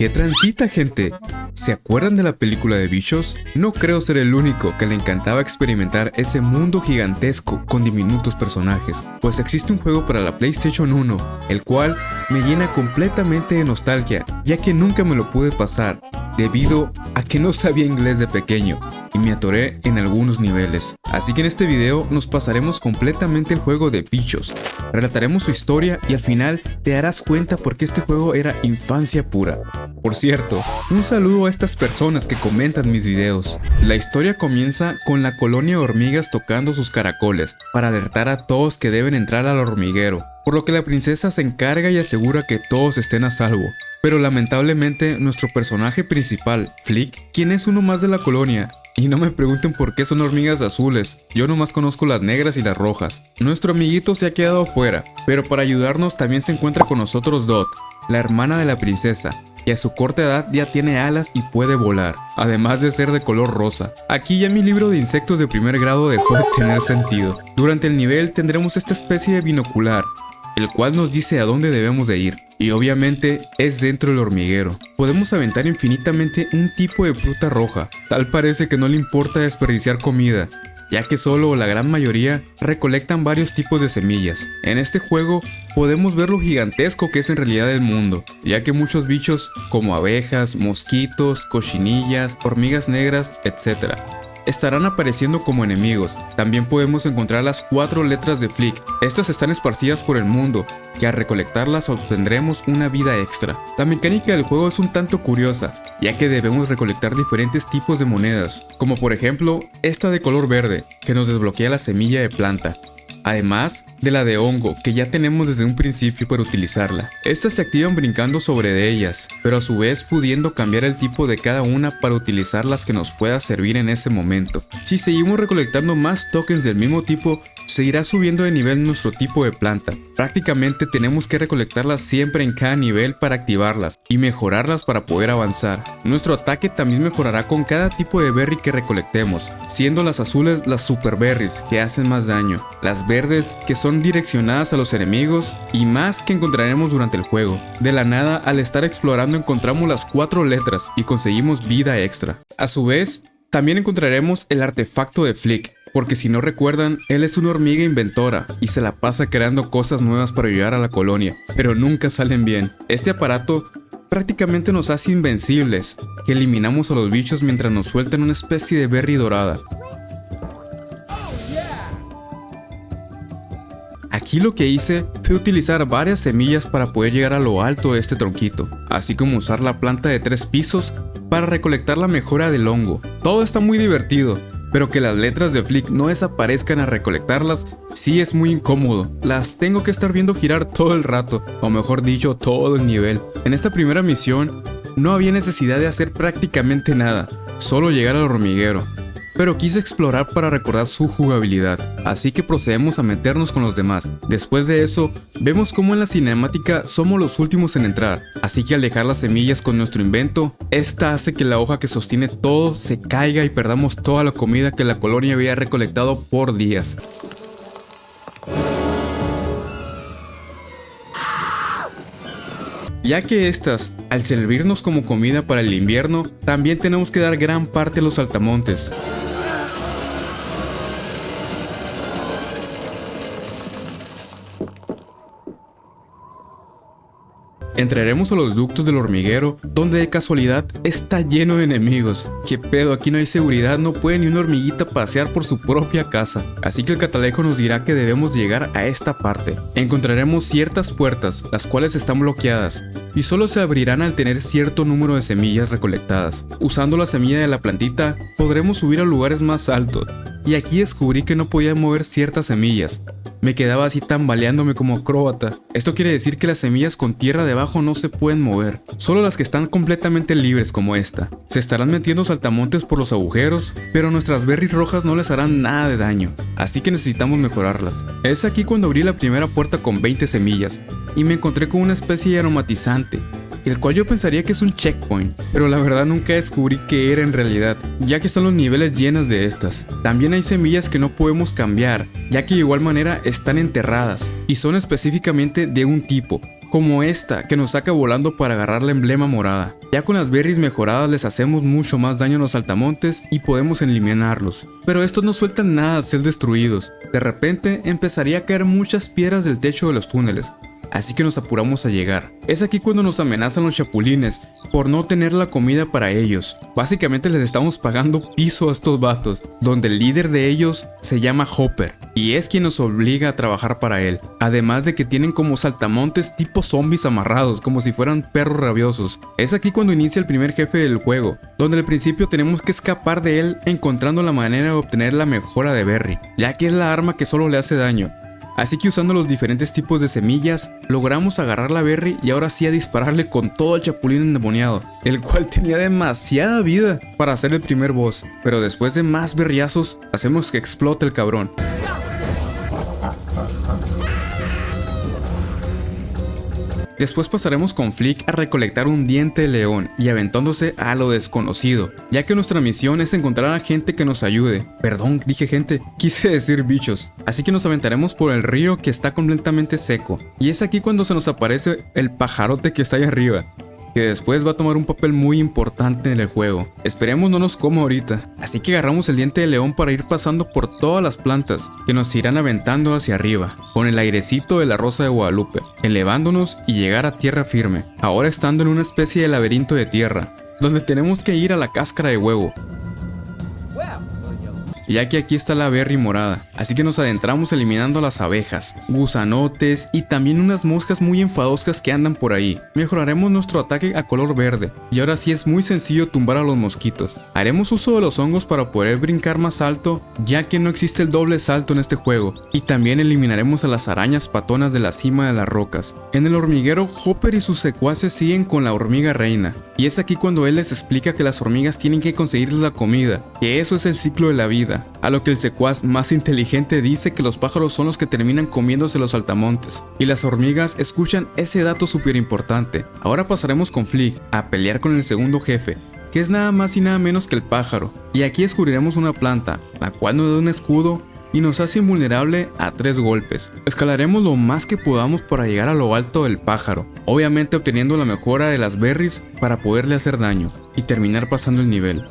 ¿Qué transita, gente? ¿Se acuerdan de la película de Bichos? No creo ser el único que le encantaba experimentar ese mundo gigantesco con diminutos personajes, pues existe un juego para la PlayStation 1, el cual me llena completamente de nostalgia, ya que nunca me lo pude pasar, debido a que no sabía inglés de pequeño y me atoré en algunos niveles. Así que en este video nos pasaremos completamente el juego de Bichos, relataremos su historia y al final te darás cuenta por qué este juego era infancia pura. Por cierto, un saludo a estas personas que comentan mis videos. La historia comienza con la colonia de hormigas tocando sus caracoles para alertar a todos que deben entrar al hormiguero, por lo que la princesa se encarga y asegura que todos estén a salvo. Pero lamentablemente nuestro personaje principal, Flick, quien es uno más de la colonia, y no me pregunten por qué son hormigas azules, yo nomás conozco las negras y las rojas. Nuestro amiguito se ha quedado afuera, pero para ayudarnos también se encuentra con nosotros Dot, la hermana de la princesa, y a su corta edad ya tiene alas y puede volar, además de ser de color rosa. Aquí ya mi libro de insectos de primer grado dejó de tener sentido. Durante el nivel tendremos esta especie de binocular, el cual nos dice a dónde debemos de ir, y obviamente es dentro del hormiguero. Podemos aventar infinitamente un tipo de fruta roja, tal parece que no le importa desperdiciar comida, ya que solo o la gran mayoría recolectan varios tipos de semillas. En este juego podemos ver lo gigantesco que es en realidad el mundo, ya que muchos bichos como abejas, mosquitos, cochinillas, hormigas negras, etc. estarán apareciendo como enemigos. También podemos encontrar las 4 letras de Flick. Estas están esparcidas por el mundo, que al recolectarlas obtendremos una vida extra. La mecánica del juego es un tanto curiosa, ya que debemos recolectar diferentes tipos de monedas, como por ejemplo esta de color verde, que nos desbloquea la semilla de planta. Además de la de hongo, que ya tenemos desde un principio para utilizarla. Estas se activan brincando sobre de ellas, pero a su vez pudiendo cambiar el tipo de cada una para utilizar las que nos pueda servir en ese momento. Si seguimos recolectando más tokens del mismo tipo, se irá subiendo de nivel nuestro tipo de planta. Prácticamente tenemos que recolectarlas siempre en cada nivel para activarlas y mejorarlas para poder avanzar. Nuestro ataque también mejorará con cada tipo de berry que recolectemos, siendo las azules las super berries, que hacen más daño, las verdes que son direccionadas a los enemigos y más que encontraremos durante el juego. De la nada, al estar explorando encontramos las 4 letras y conseguimos vida extra. A su vez, también encontraremos el artefacto de Flick, porque si no recuerdan, él es una hormiga inventora y se la pasa creando cosas nuevas para ayudar a la colonia, pero nunca salen bien. Este aparato prácticamente nos hace invencibles, que eliminamos a los bichos mientras nos sueltan una especie de berry dorada. Aquí lo que hice fue utilizar varias semillas para poder llegar a lo alto de este tronquito, así como usar la planta de 3 pisos para recolectar la mejora del hongo. Todo está muy divertido, pero que las letras de Flick no desaparezcan al recolectarlas sí es muy incómodo. Las tengo que estar viendo girar todo el rato, o mejor dicho, todo el nivel. En esta primera misión no había necesidad de hacer prácticamente nada, solo llegar al hormiguero. Pero quise explorar para recordar su jugabilidad, así que procedemos a meternos con los demás. Después de eso, vemos como en la cinemática somos los últimos en entrar, así que al dejar las semillas con nuestro invento, esta hace que la hoja que sostiene todo se caiga y perdamos toda la comida que la colonia había recolectado por días. Ya que estas, al servirnos como comida para el invierno, también tenemos que dar gran parte a los saltamontes. Entraremos a los ductos del hormiguero, donde de casualidad está lleno de enemigos. ¿Qué pedo? Aquí no hay seguridad, no puede ni una hormiguita pasear por su propia casa. Así que el catalejo nos dirá que debemos llegar a esta parte. Encontraremos ciertas puertas, las cuales están bloqueadas, y solo se abrirán al tener cierto número de semillas recolectadas. Usando la semilla de la plantita, podremos subir a lugares más altos. Y aquí descubrí que no podía mover ciertas semillas. Me quedaba así tambaleándome como acróbata. Esto quiere decir que las semillas con tierra debajo no se pueden mover, solo las que están completamente libres como esta. Se estarán metiendo saltamontes por los agujeros, pero nuestras berries rojas no les harán nada de daño, así que necesitamos mejorarlas. Es aquí cuando abrí la primera puerta con 20 semillas, y me encontré con una especie de aromatizante, el cual yo pensaría que es un checkpoint, pero la verdad nunca descubrí qué era en realidad, ya que están los niveles llenos de estas. También hay semillas que no podemos cambiar, ya que de igual manera están enterradas, y son específicamente de un tipo, como esta que nos saca volando para agarrar la emblema morada. Ya con las berries mejoradas les hacemos mucho más daño a los saltamontes y podemos eliminarlos. Pero estos no sueltan nada al ser destruidos. De repente empezaría a caer muchas piedras del techo de los túneles, así que nos apuramos a llegar. Es aquí cuando nos amenazan los chapulines por no tener la comida para ellos. Básicamente les estamos pagando piso a estos vatos, donde el líder de ellos se llama Hopper y es quien nos obliga a trabajar para él. Además de que tienen como saltamontes tipo zombies amarrados, como si fueran perros rabiosos. Es aquí cuando inicia el primer jefe del juego, donde al principio tenemos que escapar de él encontrando la manera de obtener la mejora de Berry, ya que es la arma que solo le hace daño. Así que usando los diferentes tipos de semillas, logramos agarrar la berry y ahora sí a dispararle con todo el chapulín endemoniado, el cual tenía demasiada vida para hacer el primer boss. Pero después de más berriazos, hacemos que explote el cabrón. Después pasaremos con Flick a recolectar un diente de león y aventándose a lo desconocido, ya que nuestra misión es encontrar a gente que nos ayude. Perdón, dije gente, quise decir bichos. Así que nos aventaremos por el río que está completamente seco, y es aquí cuando se nos aparece el pajarote que está ahí arriba, que después va a tomar un papel muy importante en el juego. Esperemos no nos coma ahorita. Así que agarramos el diente de león para ir pasando por todas las plantas que nos irán aventando hacia arriba, con el airecito de la Rosa de Guadalupe, elevándonos y llegar a tierra firme, ahora estando en una especie de laberinto de tierra, donde tenemos que ir a la cáscara de huevo, ya que aquí está la berry morada. Así que nos adentramos eliminando las abejas, gusanotes y también unas moscas muy enfadosas que andan por ahí. Mejoraremos nuestro ataque a color verde y ahora sí es muy sencillo tumbar a los mosquitos. Haremos uso de los hongos para poder brincar más alto, ya que no existe el doble salto en este juego, y también eliminaremos a las arañas patonas de la cima de las rocas. En el hormiguero, Hopper y sus secuaces siguen con la hormiga reina, y es aquí cuando él les explica que las hormigas tienen que conseguirles la comida, que eso es el ciclo de la vida. A lo que el secuaz más inteligente dice que los pájaros son los que terminan comiéndose los saltamontes, y las hormigas escuchan ese dato súper importante. Ahora pasaremos con Flick a pelear con el segundo jefe, que es nada más y nada menos que el pájaro, y aquí descubriremos una planta, la cual nos da un escudo y nos hace invulnerable a 3 golpes. Escalaremos lo más que podamos para llegar a lo alto del pájaro, obviamente obteniendo la mejora de las berries para poderle hacer daño y terminar pasando el nivel.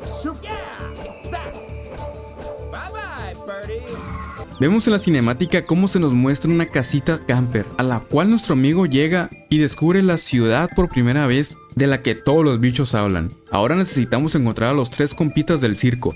Vemos en la cinemática cómo se nos muestra una casita camper, a la cual nuestro amigo llega y descubre la ciudad por primera vez de la que todos los bichos hablan. Ahora necesitamos encontrar a los 3 compitas del circo,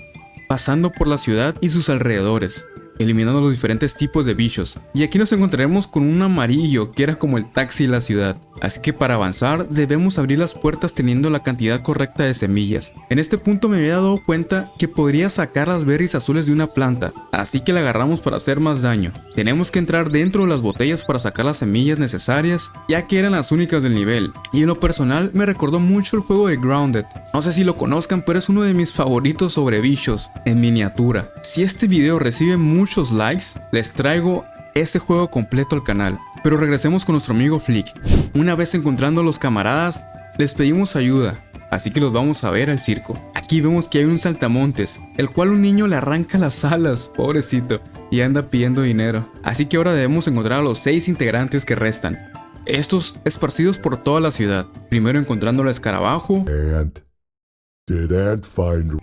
pasando por la ciudad y sus alrededores, eliminando los diferentes tipos de bichos. Y aquí nos encontraremos con un amarillo que era como el taxi de la ciudad. Así que para avanzar debemos abrir las puertas teniendo la cantidad correcta de semillas. En este punto me había dado cuenta que podría sacar las berries azules de una planta, así que la agarramos para hacer más daño. Tenemos que entrar dentro de las botellas para sacar las semillas necesarias, ya que eran las únicas del nivel. Y en lo personal me recordó mucho el juego de Grounded. No sé si lo conozcan, pero es uno de mis favoritos sobre bichos en miniatura. Si este video recibe muchos likes, les traigo ese juego completo al canal. Pero regresemos con nuestro amigo Flick. Una vez encontrando a los camaradas, les pedimos ayuda, así que los vamos a ver al circo. Aquí vemos que hay un saltamontes, el cual un niño le arranca las alas, pobrecito, y anda pidiendo dinero. Así que ahora debemos encontrar a los 6 integrantes que restan, estos esparcidos por toda la ciudad. Primero encontrando al escarabajo,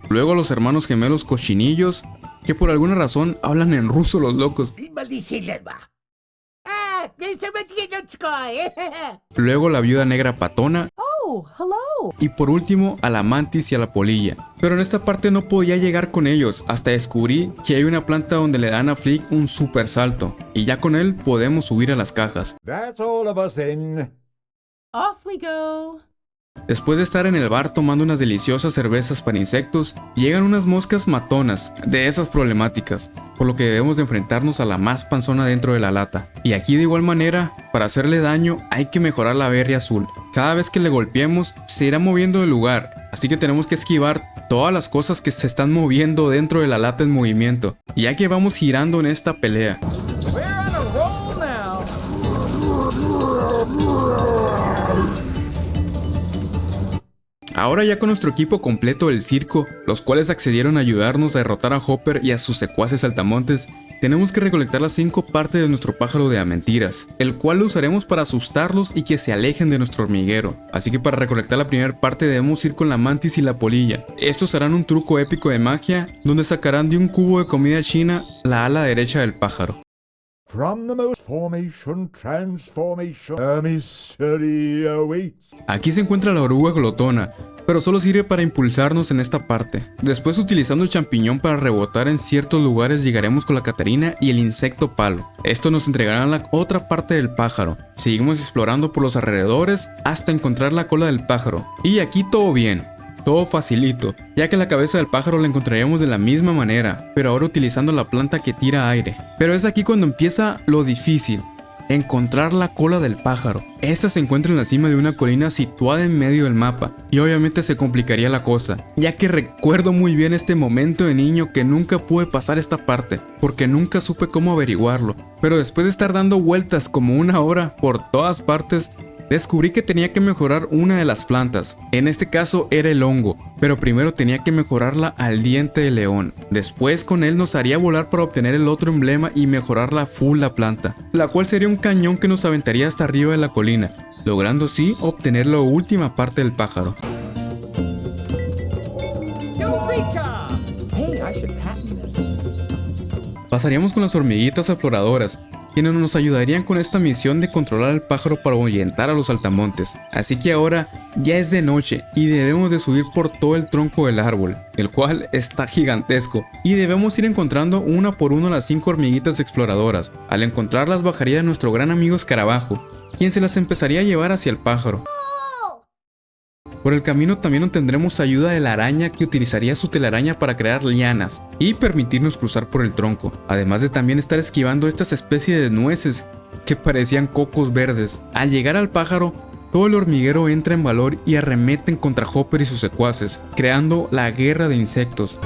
luego a los hermanos gemelos cochinillos, que por alguna razón hablan en ruso los locos. Luego la viuda negra patona. Y por último a la mantis y a la polilla. Pero en esta parte no podía llegar con ellos hasta descubrí que hay una planta donde le dan a Flick un super salto, y ya con él podemos subir a las cajas. Off we go. Después de estar en el bar tomando unas deliciosas cervezas para insectos, llegan unas moscas matonas, de esas problemáticas, por lo que debemos de enfrentarnos a la más panzona dentro de la lata. Y aquí de igual manera, para hacerle daño hay que mejorar la berry azul. Cada vez que le golpeemos se irá moviendo del lugar, así que tenemos que esquivar todas las cosas que se están moviendo dentro de la lata en movimiento, ya que vamos girando en esta pelea. Ahora ya con nuestro equipo completo del circo, los cuales accedieron a ayudarnos a derrotar a Hopper y a sus secuaces saltamontes, tenemos que recolectar las 5 partes de nuestro pájaro de mentiras, el cual lo usaremos para asustarlos y que se alejen de nuestro hormiguero. Así que para recolectar la primera parte debemos ir con la mantis y la polilla. Estos harán un truco épico de magia, donde sacarán de un cubo de comida china la ala derecha del pájaro. Aquí se encuentra la oruga glotona, pero solo sirve para impulsarnos en esta parte. Después, utilizando el champiñón para rebotar en ciertos lugares, llegaremos con la Catarina y el insecto palo. Esto nos entregará la otra parte del pájaro. Seguimos explorando por los alrededores hasta encontrar la cola del pájaro. Y aquí todo bien. Todo facilito, ya que la cabeza del pájaro la encontraríamos de la misma manera, pero ahora utilizando la planta que tira aire. Pero es aquí cuando empieza lo difícil, encontrar la cola del pájaro. Esta se encuentra en la cima de una colina situada en medio del mapa, y obviamente se complicaría la cosa, ya que recuerdo muy bien este momento de niño que nunca pude pasar esta parte, porque nunca supe cómo averiguarlo. Pero después de estar dando vueltas como 1 hora por todas partes, descubrí que tenía que mejorar una de las plantas, en este caso era el hongo, pero primero tenía que mejorarla al diente de león. Después con él nos haría volar para obtener el otro emblema y mejorarla full la planta, la cual sería un cañón que nos aventaría hasta arriba de la colina, logrando así obtener la última parte del pájaro. Pasaríamos con las hormiguitas exploradoras, quienes nos ayudarían con esta misión de controlar al pájaro para ahuyentar a los saltamontes. Así que ahora ya es de noche y debemos de subir por todo el tronco del árbol, el cual está gigantesco, y debemos ir encontrando una por una las 5 hormiguitas exploradoras. Al encontrarlas bajaría nuestro gran amigo Escarabajo, quien se las empezaría a llevar hacia el pájaro. Por el camino también obtendremos ayuda de la araña, que utilizaría su telaraña para crear lianas y permitirnos cruzar por el tronco, además de también estar esquivando estas especies de nueces que parecían cocos verdes. Al llegar al pájaro, todo el hormiguero entra en valor y arremeten contra Hopper y sus secuaces, creando la guerra de insectos.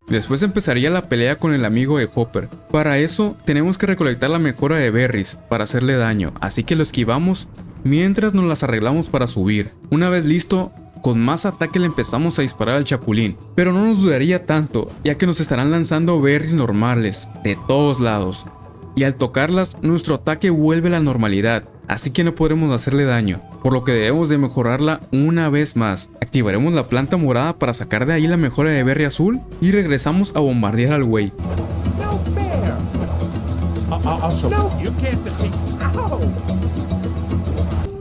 Después empezaría la pelea con el amigo de Hopper. Para eso tenemos que recolectar la mejora de berries para hacerle daño, así que lo esquivamos mientras nos las arreglamos para subir. Una vez listo, con más ataque le empezamos a disparar al chapulín, pero no nos dudaría tanto, ya que nos estarán lanzando berries normales de todos lados, y al tocarlas nuestro ataque vuelve a la normalidad, así que no podremos hacerle daño, por lo que debemos de mejorarla una vez más. Activaremos la planta morada para sacar de ahí la mejora de berry azul y regresamos a bombardear al güey.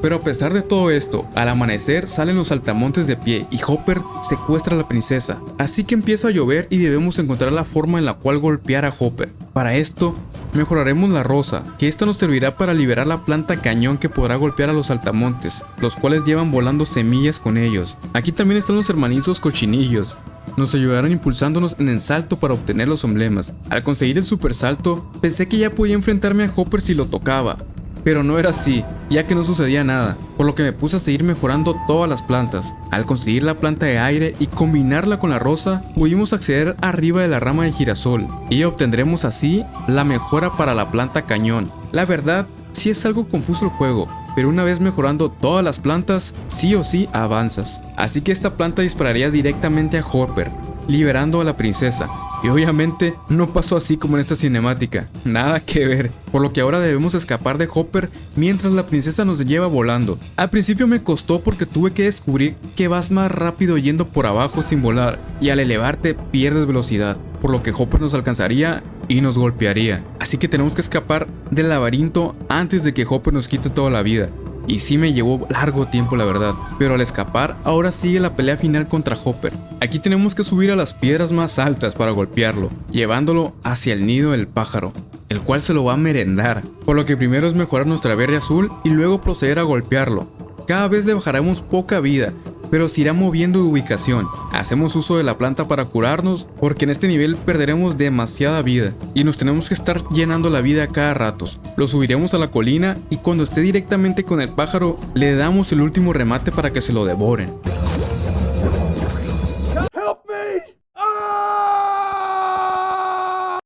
Pero a pesar de todo esto, al amanecer salen los saltamontes de pie y Hopper secuestra a la princesa. Así que empieza a llover y debemos encontrar la forma en la cual golpear a Hopper. Para esto, mejoraremos la rosa, que esta nos servirá para liberar la planta cañón que podrá golpear a los saltamontes, los cuales llevan volando semillas con ellos. Aquí también están los hermanizos cochinillos. Nos ayudarán impulsándonos en el salto para obtener los emblemas. Al conseguir el super salto, pensé que ya podía enfrentarme a Hopper si lo tocaba, pero no era así, ya que no sucedía nada, por lo que me puse a seguir mejorando todas las plantas. Al conseguir la planta de aire y combinarla con la rosa, pudimos acceder arriba de la rama de girasol, y obtendremos así la mejora para la planta cañón. La verdad, sí es algo confuso el juego, pero una vez mejorando todas las plantas, sí o sí avanzas. Así que esta planta dispararía directamente a Hopper, liberando a la princesa. Y obviamente no pasó así como en esta cinemática, nada que ver, por lo que ahora debemos escapar de Hopper mientras la princesa nos lleva volando. Al principio me costó porque tuve que descubrir que vas más rápido yendo por abajo sin volar, y al elevarte pierdes velocidad, por lo que Hopper nos alcanzaría y nos golpearía. Así que tenemos que escapar del laberinto antes de que Hopper nos quite toda la vida. Y sí me llevó largo tiempo, la verdad, pero al escapar ahora sigue la pelea final contra Hopper. Aquí tenemos que subir a las piedras más altas para golpearlo, llevándolo hacia el nido del pájaro, el cual se lo va a merendar, por lo que primero es mejorar nuestra berry azul y luego proceder a golpearlo. Cada vez le bajaremos poca vida, pero se irá moviendo de ubicación. Hacemos uso de la planta para curarnos, porque en este nivel perderemos demasiada vida y nos tenemos que estar llenando la vida cada rato. Lo subiremos a la colina y cuando esté directamente con el pájaro le damos el último remate para que se lo devoren.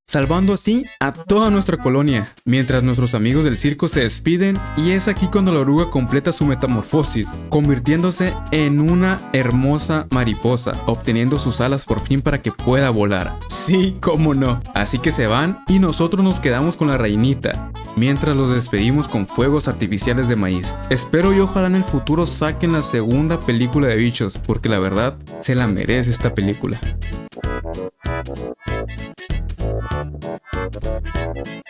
salvando así a toda nuestra colonia, mientras nuestros amigos del circo se despiden, y es aquí cuando la oruga completa su metamorfosis, convirtiéndose en una hermosa mariposa, obteniendo sus alas por fin para que pueda volar. Sí, cómo no. Así que se van y nosotros nos quedamos con la reinita, mientras los despedimos con fuegos artificiales de maíz. Espero y ojalá en el futuro saquen la segunda película de Bichos, porque la verdad se la merece esta película.